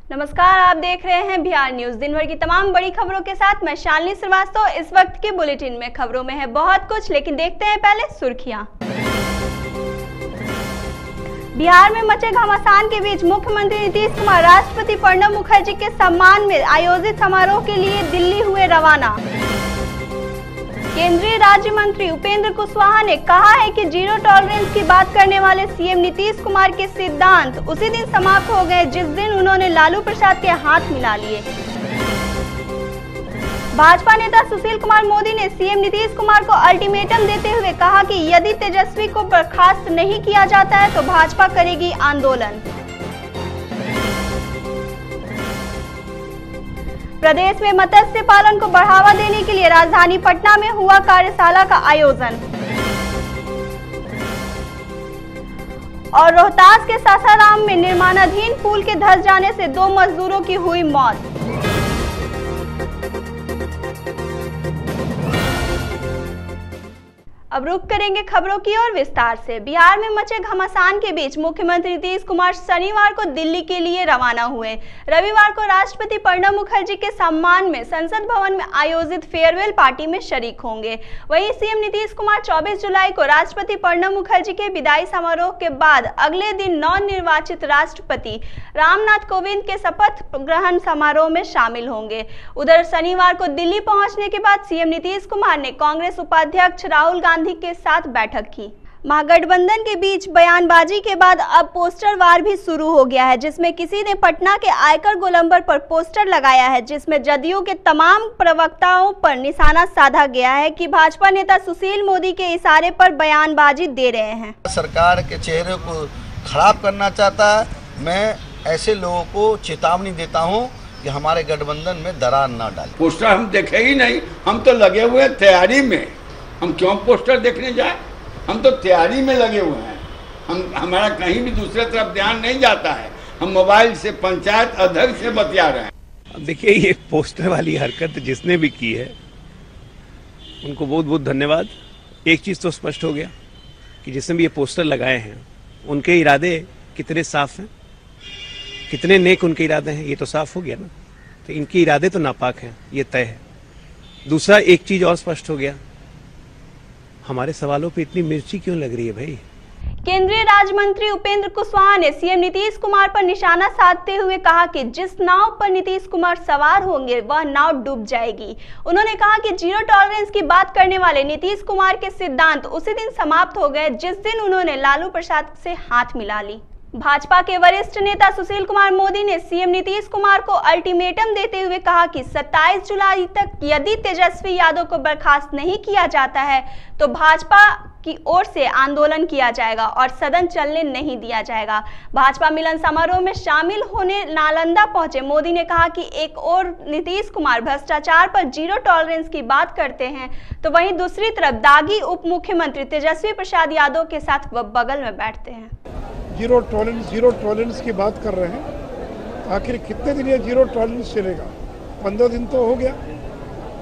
नमस्कार, आप देख रहे हैं बिहार न्यूज। दिन भर की तमाम बड़ी खबरों के साथ मैं शालिनी श्रीवास्तव। इस वक्त के बुलेटिन में खबरों में है बहुत कुछ, लेकिन देखते हैं पहले सुर्खियां। बिहार में मचे घमासान के बीच मुख्यमंत्री नीतीश कुमार राष्ट्रपति प्रणब मुखर्जी के सम्मान में आयोजित समारोह के लिए दिल्ली हुए रवाना। केंद्रीय राज्य मंत्री उपेंद्र कुशवाहा ने कहा है कि जीरो टॉलरेंस की बात करने वाले सीएम नीतीश कुमार के सिद्धांत उसी दिन समाप्त हो गए जिस दिन उन्होंने लालू प्रसाद के हाथ मिला लिए। भाजपा नेता सुशील कुमार मोदी ने सीएम नीतीश कुमार को अल्टीमेटम देते हुए कहा कि यदि तेजस्वी को बर्खास्त नहीं किया जाता है तो भाजपा करेगी आंदोलन। प्रदेश में मत्स्य पालन को बढ़ावा देने के लिए राजधानी पटना में हुआ कार्यशाला का आयोजन। और रोहतास के सासाराम में निर्माणाधीन पुल के धंस जाने से 2 मजदूरों की हुई मौत। अब रुक करेंगे खबरों की ओर विस्तार से। बिहार में मचे घमासान के बीच मुख्यमंत्री नीतीश कुमार शनिवार को दिल्ली के लिए रवाना हुए। रविवार को राष्ट्रपति प्रणब मुखर्जी के सम्मान में संसद भवन में आयोजित फेयरवेल पार्टी में शरीक होंगे। वहीं सीएम नीतीश कुमार 24 जुलाई को राष्ट्रपति प्रणब मुखर्जी के विदाई समारोह के बाद अगले दिन नवनिर्वाचित राष्ट्रपति रामनाथ कोविंद के शपथ ग्रहण समारोह में शामिल होंगे। उधर शनिवार को दिल्ली पहुंचने के बाद सीएम नीतीश कुमार ने कांग्रेस उपाध्यक्ष राहुल गांधी के साथ बैठक की। महागठबंधन के बीच बयानबाजी के बाद अब पोस्टर वार भी शुरू हो गया है, जिसमें किसी ने पटना के आयकर गोलंबर पर पोस्टर लगाया है जिसमें जदयू के तमाम प्रवक्ताओं पर निशाना साधा गया है कि भाजपा नेता सुशील मोदी के इशारे पर बयानबाजी दे रहे हैं। सरकार के चेहरे को खराब करना चाहता है। मैं ऐसे लोगों को चेतावनी देता हूँ कि हमारे गठबंधन में दरार न डालें। पोस्टर हम देखे ही नहीं, हम तो लगे हुए तैयारी में। हम क्यों पोस्टर देखने जाए? हम तो तैयारी में लगे हुए हैं। हमारा कहीं भी दूसरे तरफ ध्यान नहीं जाता है। हम मोबाइल से पंचायत अध्यक्ष से बतिया रहे हैं। अब देखिए, ये पोस्टर वाली हरकत जिसने भी की है उनको बहुत बहुत धन्यवाद। एक चीज़ तो स्पष्ट हो गया कि जिसने भी ये पोस्टर लगाए हैं उनके इरादे कितने साफ हैं, कितने नेक उनके इरादे हैं, ये तो साफ हो गया ना। तो इनके इरादे तो नापाक हैं, ये तय है। दूसरा एक चीज़ और स्पष्ट हो गया, हमारे सवालों पे इतनी मिर्ची क्यों लग रही है भाई? केंद्रीय राज्य मंत्री उपेंद्र कुशवाहा ने सीएम नीतीश कुमार पर निशाना साधते हुए कहा कि जिस नाव पर नीतीश कुमार सवार होंगे वह नाव डूब जाएगी। उन्होंने कहा कि जीरो टॉलरेंस की बात करने वाले नीतीश कुमार के सिद्धांत उसी दिन समाप्त हो गए जिस दिन उन्होंने लालू प्रसाद से हाथ मिला ली। भाजपा के वरिष्ठ नेता सुशील कुमार मोदी ने सीएम नीतीश कुमार को अल्टीमेटम देते हुए कहा कि 27 जुलाई तक यदि तेजस्वी यादव को बर्खास्त नहीं किया जाता है तो भाजपा की ओर से आंदोलन किया जाएगा और सदन चलने नहीं दिया जाएगा। भाजपा मिलन समारोह में शामिल होने नालंदा पहुंचे मोदी ने कहा कि एक और नीतीश कुमार भ्रष्टाचार पर जीरो टॉलरेंस की बात करते हैं तो वहीं दूसरी तरफ दागी उप मुख्यमंत्री तेजस्वी प्रसाद यादव के साथ वह बगल में बैठते हैं। जीरो टॉलरेंस की बात कर रहे हैं। आखिर कितने दिन ये जीरो टॉलरेंस चलेगा? 15 दिन तो हो गया।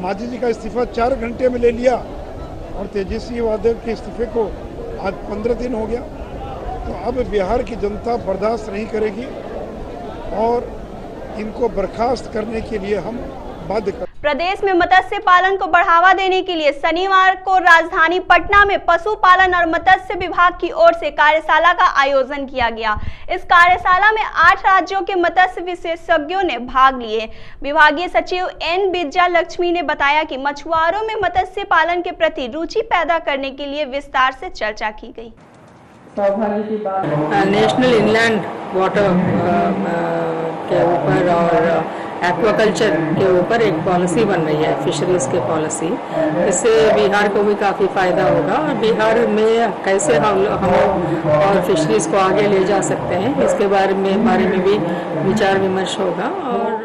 मांझी जी का इस्तीफा 4 घंटे में ले लिया और तेजस्वी यादव के इस्तीफे को आज 15 दिन हो गया। तो अब बिहार की जनता बर्दाश्त नहीं करेगी और इनको बर्खास्त करने के लिए हम बाध्य कर। प्रदेश में मत्स्य पालन को बढ़ावा देने के लिए शनिवार को राजधानी पटना में पशुपालन और मत्स्य विभाग की ओर से कार्यशाला का आयोजन किया गया। इस कार्यशाला में 8 राज्यों के मत्स्य विशेषज्ञों ने भाग लिए। विभागीय सचिव एन विजया लक्ष्मी ने बताया कि मछुआरों में मत्स्य पालन के प्रति रुचि पैदा करने के लिए विस्तार से चर्चा की गई। नेशनल इनलैंड वाटर के ऊपर और एक्वाकल्चर के ऊपर एक पॉलिसी बन रही है, फिशरीज की पॉलिसी। इससे बिहार को भी काफ़ी फायदा होगा और बिहार में कैसे हम और फिशरीज को आगे ले जा सकते हैं इसके बारे में भी विचार विमर्श होगा। और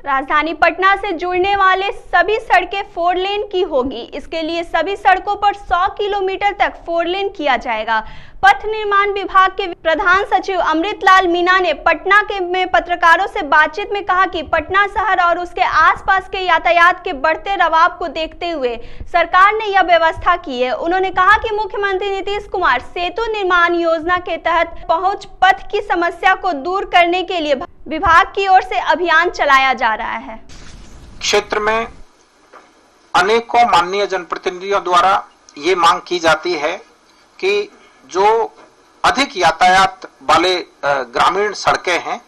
राजधानी पटना से जुड़ने वाले सभी सड़कें 4 लेन की होगी। इसके लिए सभी सड़कों पर 100 किलोमीटर तक 4 लेन किया जाएगा। पथ निर्माण विभाग के प्रधान सचिव अमृतलाल मीना ने पटना में पत्रकारों से बातचीत में कहा कि पटना शहर और उसके आसपास के यातायात के बढ़ते रवाब को देखते हुए सरकार ने यह व्यवस्था की है। उन्होंने कहा कि मुख्यमंत्री नीतीश कुमार सेतु निर्माण योजना के तहत पहुंच पथ की समस्या को दूर करने के लिए विभाग की ओर से अभियान चलाया जा रहा है। क्षेत्र में अनेकों माननीय जनप्रतिनिधियों द्वारा ये मांग की जाती है कि जो अधिक यातायात वाले ग्रामीण सड़कें हैं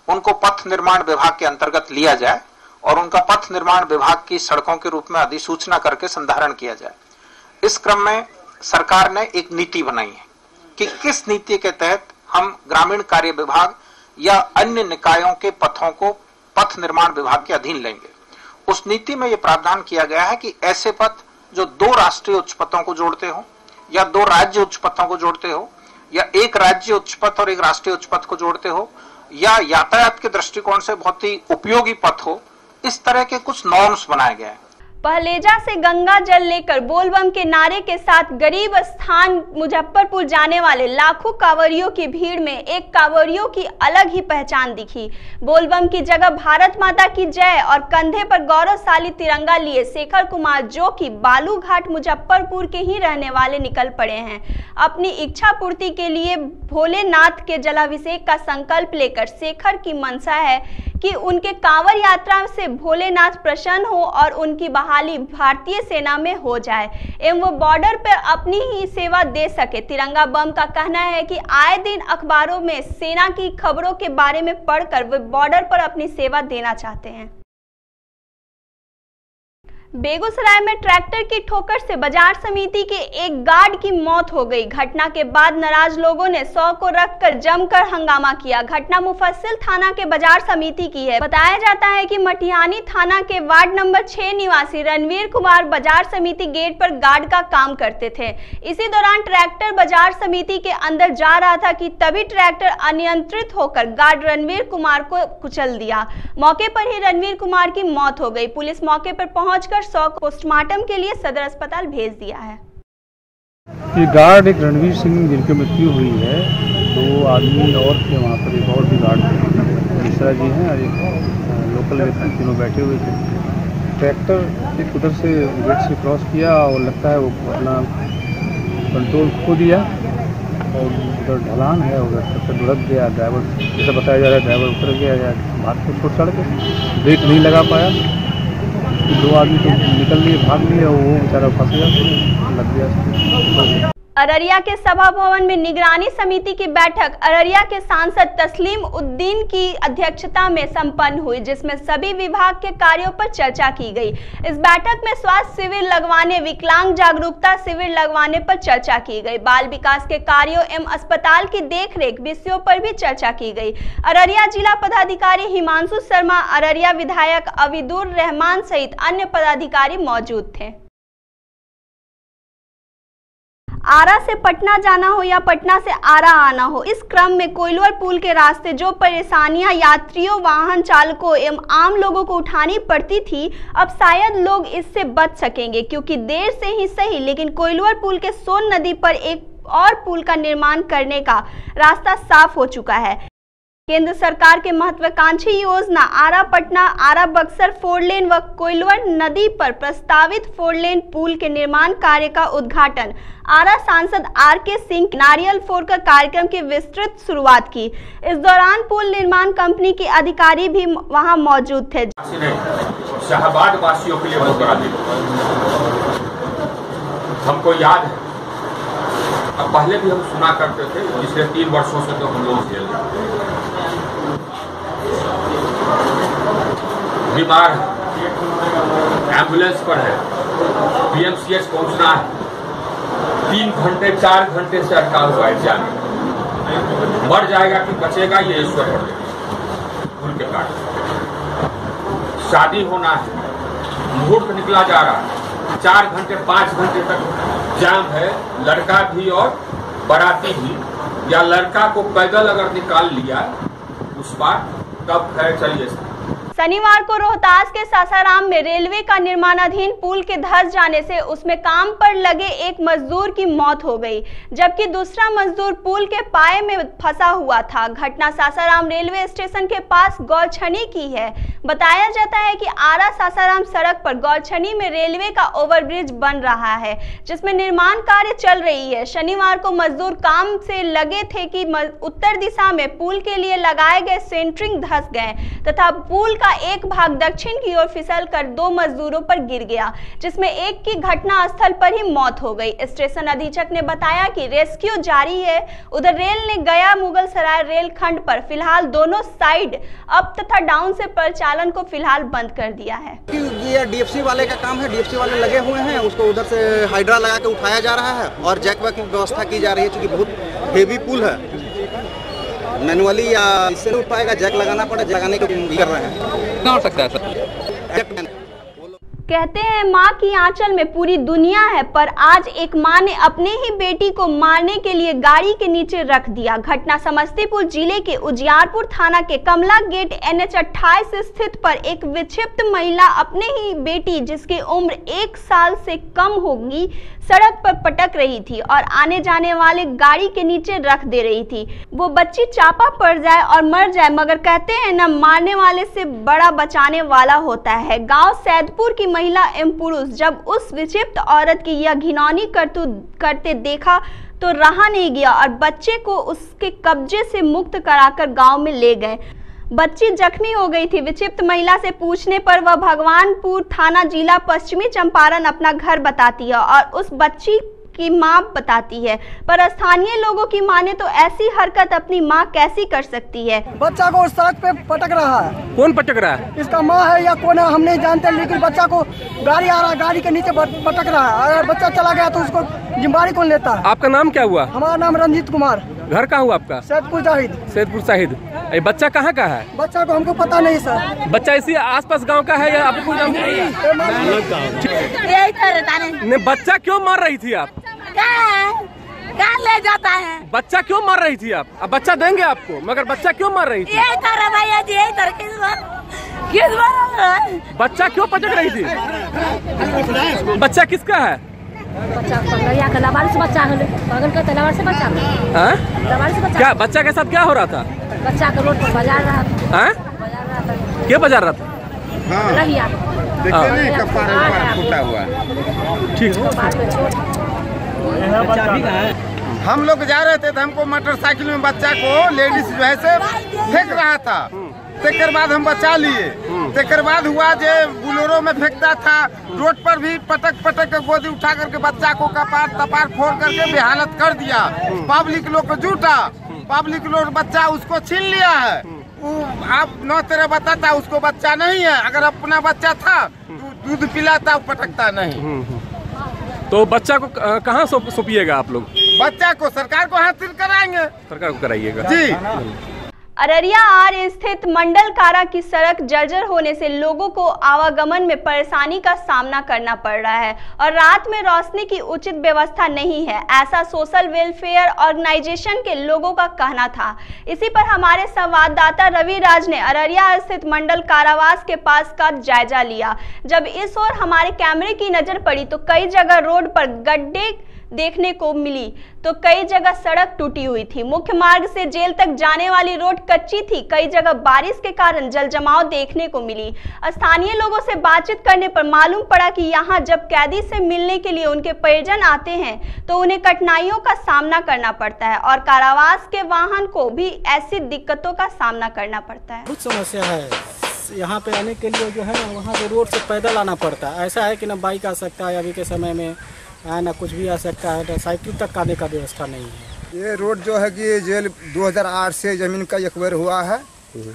उनको पथ निर्माण विभाग के अंतर्गत लिया जाए और उनका पथ निर्माण विभाग की सड़कों के रूप में अधिसूचना करके संधारण किया जाए। इस क्रम में सरकार ने एक नीति बनाई है कि किस नीति के तहत हम ग्रामीण कार्य विभाग या अन्य निकायों के पथों को पथ निर्माण विभाग के अधीन लेंगे। उस नीति में यह प्रावधान किया गया है कि ऐसे पथ जो 2 राष्ट्रीय उच्च पथों को जोड़ते हो या 2 राज्य उच्च पथों को जोड़ते हो या 1 राज्य उच्च पथ और 1 राष्ट्रीय उच्च पथ को जोड़ते हो या यातायात के दृष्टिकोण से बहुत ही उपयोगी पथ हो, इस तरह के कुछ नॉर्म्स बनाए गए हैं। पहलेजा से गंगा जल लेकर बोलबम के नारे के साथ गरीब स्थान मुजफ्फरपुर जाने वाले लाखों कांवरियों की भीड़ में एक कांवरियों की अलग ही पहचान दिखी। बोलबम की जगह भारत माता की जय और कंधे पर गौरवशाली तिरंगा लिए शेखर कुमार, जो कि बालू घाट मुजफ्फरपुर के ही रहने वाले, निकल पड़े हैं। अपनी इच्छा पूर्ति के लिए भोलेनाथ के जलाभिषेक का संकल्प लेकर शेखर की मंशा है कि उनके कांवर यात्रा से भोलेनाथ प्रसन्न हो और उनकी बहाली भारतीय सेना में हो जाए एवं वो बॉर्डर पर अपनी ही सेवा दे सके। तिरंगा बम का कहना है कि आए दिन अखबारों में सेना की खबरों के बारे में पढ़कर वे बॉर्डर पर अपनी सेवा देना चाहते हैं। बेगूसराय में ट्रैक्टर की ठोकर से बाजार समिति के एक गार्ड की मौत हो गई। घटना के बाद नाराज लोगों ने 100 को रखकर जमकर हंगामा किया। घटना मुफस्सिल थाना के बाजार समिति की है। बताया जाता है कि मटिहानी थाना के वार्ड नंबर 6 निवासी रणवीर कुमार बाजार समिति गेट पर गार्ड का काम करते थे। इसी दौरान ट्रैक्टर बाजार समिति के अंदर जा रहा था कि तभी ट्रैक्टर अनियंत्रित होकर गार्ड रणवीर कुमार को कुचल दिया। मौके पर ही रणवीर कुमार की मौत हो गई। पुलिस मौके पर पहुंचकर 100 को पोस्टमार्टम के लिए सदर अस्पताल भेज दिया है। ये गार्ड एक रणवीर सिंह जिनकी मृत्यु हुई है, 2 आदमी और थे वहाँ पर, एक और भी गार्ड थे, मिश्रा जी हैं और एक लोकल व्यक्ति, तीनों बैठे हुए थे। ट्रैक्टर एक उधर से गेट से क्रॉस किया और लगता है वो अपना कंट्रोल खो दिया और उधर ढलान है, उधर ट्रैक्टर लुढ़क गया। ड्राइवर, जैसा बताया जा रहा है, ड्राइवर उतर गया भाग के छोड़ चढ़ के, ब्रेक नहीं लगा पाया। 2 आदमी तो निकल लिए, भाग लिए और वो बेचारा फंस गया, लग गया। अररिया के सभा भवन में निगरानी समिति की बैठक अररिया के सांसद तस्लीम उद्दीन की अध्यक्षता में संपन्न हुई, जिसमें सभी विभाग के कार्यों पर चर्चा की गई। इस बैठक में स्वास्थ्य शिविर लगवाने, विकलांग जागरूकता शिविर लगवाने पर चर्चा की गई। बाल विकास के कार्यों एवं अस्पताल की देखरेख विषयों पर भी चर्चा की गई। अररिया जिला पदाधिकारी हिमांशु शर्मा, अररिया विधायक अविदुर रहमान सहित अन्य पदाधिकारी मौजूद थे। आरा से पटना जाना हो या पटना से आरा आना हो, इस क्रम में कोइलवर पुल के रास्ते जो परेशानियां यात्रियों, वाहन चालकों एवं आम लोगों को उठानी पड़ती थी, अब शायद लोग इससे बच सकेंगे, क्योंकि देर से ही सही लेकिन कोइलवर पुल के सोन नदी पर एक और पुल का निर्माण करने का रास्ता साफ हो चुका है। केंद्र सरकार के महत्वाकांक्षी योजना आरा पटना, आरा बक्सर 4 लेन व कोइलवर नदी पर प्रस्तावित 4 लेन पुल के निर्माण कार्य का उद्घाटन आरा सांसद RK सिंह नारियल फोड़कर कार्यक्रम की विस्तृत शुरुआत की। इस दौरान पुल निर्माण कंपनी के अधिकारी भी वहां मौजूद थे। शाहबाद वासियों के लिए बहुत बड़ा दिन, हमको याद है, अब पहले भी हम सुना करते थे, पिछले 3 वर्षों से तो हम लोग झेल रहे हैं। बीमार है, एम्बुलेंस पर है, PMCH पहुंचना है, 3 घंटे 4 घंटे से अटका हुआ है जाने, मर जाएगा कि बचेगा ये ईश्वर पर देखा। उनके कारण शादी होना है, मुहूर्त निकला जा रहा है, 4 घंटे 5 घंटे तक जाम है, लड़का भी और बाराती भी, या लड़का को पैदल अगर निकाल लिया उस बार तब है चलिए शनिवार को रोहतास के सासाराम में रेलवे का निर्माणाधीन पुल के धंस जाने से उसमें काम पर लगे एक मजदूर की मौत हो गई, जबकि दूसरा मजदूर पुल के पाए में फंसा हुआ था। घटना सासाराम रेलवे स्टेशन के पास गौछनी की है। बताया जाता है कि आरा सासाराम सड़क पर गौछनी में रेलवे का ओवरब्रिज बन रहा है, जिसमें निर्माण कार्य चल रही है। शनिवार को मजदूर काम से लगे थे कि उत्तर दिशा में पुल के लिए लगाए गए सेंटरिंग धंस गए तथा पुल का एक भाग दक्षिण की ओर फिसल कर 2 मजदूरों पर गिर गया, जिसमें एक की घटना स्थल पर ही मौत हो गई। स्टेशन अधीक्षक ने बताया कि रेस्क्यू जारी है। उधर रेल ने गया मुगल सराय रेल खंड पर फिलहाल दोनों साइड अप तथा डाउन से परिचालन को फिलहाल बंद कर दिया है। ये डीएफसी वाले का काम है, डीएफसी वाले लगे हुए हैं, उसको उधर से हाइड्रा लगा के उठाया जा रहा है और जैक वैक की व्यवस्था की जा रही है, क्योंकि बहुत हेवी पुल है। मैनुअली या इससे नहीं उठ पाएगा, जैक लगाना पड़े, लगाने को कर रहे हैं। क्या हो सकता है सर? कहते हैं माँ की आंचल में पूरी दुनिया है, पर आज एक माँ ने अपने ही बेटी को मारने के लिए गाड़ी के नीचे रख दिया। घटना समस्तीपुर जिले के उजियारपुर थाना के कमला गेट NH 28 स्थित पर एक विक्षिप्त महिला अपने ही बेटी, जिसकी उम्र 1 साल से कम होगी, सड़क पर पटक रही थी और आने जाने वाले गाड़ी के नीचे रख दे रही थी। वो बच्ची चापा पड़ जाए और मर जाए, मगर कहते हैं न मारने वाले से बड़ा बचाने वाला होता है। गांव सैदपुर की महिला एवं पुरुष जब उस विक्षिप्त औरत की यह घिनौनी करतूत करते देखा तो रहा नहीं गया और बच्चे को उसके कब्जे से मुक्त कराकर गांव में ले गए। बच्ची जख्मी हो गई थी। विक्षिप्त महिला से पूछने पर वह भगवानपुर थाना जिला पश्चिमी चंपारण अपना घर बताती है और उस बच्ची की मां बताती है, पर स्थानीय लोगों की माने तो ऐसी हरकत अपनी मां कैसी कर सकती है। बच्चा को सड़क पे पटक रहा है। कौन पटक रहा है? इसका माँ है या कौन है हम नहीं जानते, लेकिन बच्चा को गाड़ी आ रहा है, गाड़ी के नीचे पटक रहा है। अगर बच्चा चला गया तो उसको जिम्मेदारी कौन लेता है? आपका नाम क्या हुआ? हमारा नाम रंजीत कुमार। घर कहाँ हुआ आपका? सैदपुर जाहिद। सैदपुर शाहिद। बच्चा कहाँ का है? बच्चा को हमको पता नहीं सर। बच्चा इसी आसपास गांव का है या आपको जानते हैं? बच्चा क्यों मार रही थी आप? क्या ले जाता है? बच्चा क्यों मार रही थी आप? अब बच्चा देंगे आपको, मगर बच्चा क्यों मार रही थी? यही तरह भैया जी, यही तरह किस बार बच्चा क्यों पटक रही थी? बच्चा किसका है? बच्चा का लवार से बच्चा है, पागल का तलवार से बच्चा है। क्या बच्चा के साथ क्या हो रहा था? बच्चा को रोड पर बजा रहा था। क्या बजा रहा था? फूटा हुआ। ठीक हम लोग जा रहे थे तो हमको मोटरसाइकिल में बच्चा को लेडीज जो है से फेंक रहा था। तेकर बाद हम बचा लिए। तेकर बाद हुआ जो बुलेरो में फेंकता था, रोड पर भी पटक के गोदी उठा करके बच्चा को कपार तपार फोड़ करके बेहालत कर दिया। पब्लिक लोग को जूटा, पब्लिक लोग बच्चा उसको छीन लिया है। आप न तेरे बताता उसको बच्चा नहीं है, अगर अपना बच्चा था दूध पिलाता पटकता नहीं। तो बच्चा को कहाँ सौंपिएगा आप लोग? बच्चा को सरकार को हासिल कराएंगे। सरकार को कराइएगा जी। अररिया आर स्थित मंडल कारा की सड़क जर्जर होने से लोगों को आवागमन में परेशानी का सामना करना पड़ रहा है और रात में रोशनी की उचित व्यवस्था नहीं है, ऐसा सोशल वेलफेयर ऑर्गेनाइजेशन के लोगों का कहना था। इसी पर हमारे संवाददाता रवि राज ने अररिया स्थित मंडल कारावास के पास का जायजा लिया। जब इस ओर हमारे कैमरे की नजर पड़ी तो कई जगह रोड पर गड्ढे देखने को मिली तो कई जगह सड़क टूटी हुई थी। मुख्य मार्ग से जेल तक जाने वाली रोड कच्ची थी। कई जगह बारिश के कारण जल जमाव देखने को मिली। स्थानीय लोगों से बातचीत करने पर मालूम पड़ा कि यहाँ जब कैदी से मिलने के लिए उनके परिजन आते हैं तो उन्हें कठिनाइयों का सामना करना पड़ता है और कारावास के वाहन को भी ऐसी दिक्कतों का सामना करना पड़ता है। बहुत समस्या है यहाँ पे आने के लिए, जो है ना वहाँ से रोड से पैदल आना पड़ता है। ऐसा है कि ना बाइक आ सकता है अभी के समय में, ना कुछ भी आ सकता है, साइकिल तक आने का व्यवस्था नहीं है। ये रोड जो है कि जेल 2008 से ज़मीन का एक्वायर हुआ है।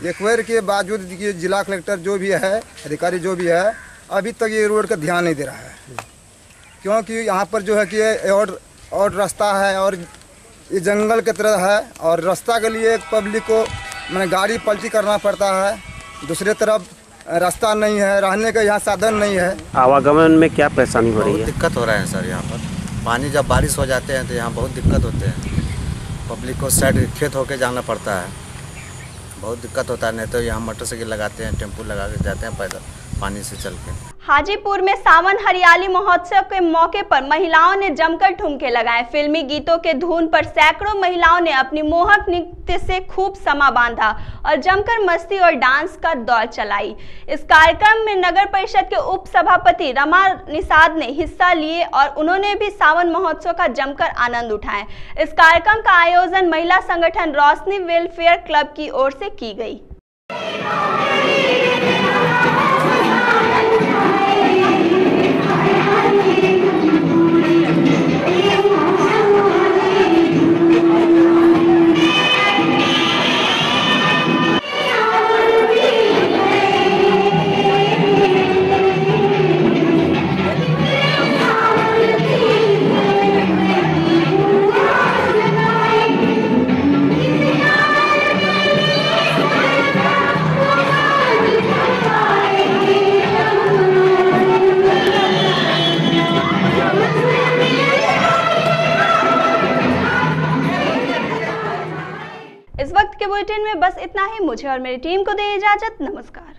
एक्वायर के बावजूद ये जिला कलेक्टर जो भी है, अधिकारी जो भी है, अभी तक ये रोड का ध्यान नहीं दे रहा है, क्योंकि यहाँ पर जो है कि और रास्ता है और ये जंगल की तरह है और रास्ता के लिए पब्लिक को मैंने गाड़ी पलटी करना पड़ता है। दूसरी तरफ रास्ता नहीं है, रहने का यहाँ साधन नहीं है। आवागमन में क्या परेशानी हो रही है? दिक्कत हो रहा है सर। यहाँ पर पानी जब बारिश हो जाते हैं तो यहाँ बहुत दिक्कत होते हैं। पब्लिक को साइड खेत होके जाना पड़ता है बहुत दिक्कत होता है, नहीं तो यहाँ मोटरसाइकिल लगाते हैं, टेम्पो लगा के जाते हैं पैदल पानी से चल के। हाजीपुर में सावन हरियाली महोत्सव के मौके पर महिलाओं ने जमकर ठुमके लगाए। फिल्मी गीतों के धुन पर सैकड़ों महिलाओं ने अपनी मोहक नृत्य से खूब समा बांधा और जमकर मस्ती और डांस का दौर चलाई। इस कार्यक्रम में नगर परिषद के उप सभापति रमा निषाद ने हिस्सा लिए और उन्होंने भी सावन महोत्सव का जमकर आनंद उठाया। इस कार्यक्रम का आयोजन महिला संगठन रोशनी वेलफेयर क्लब की ओर से की गई। इस वक्त के बुलेटिन में बस इतना ही। मुझे और मेरी टीम को दे इजाजत। नमस्कार।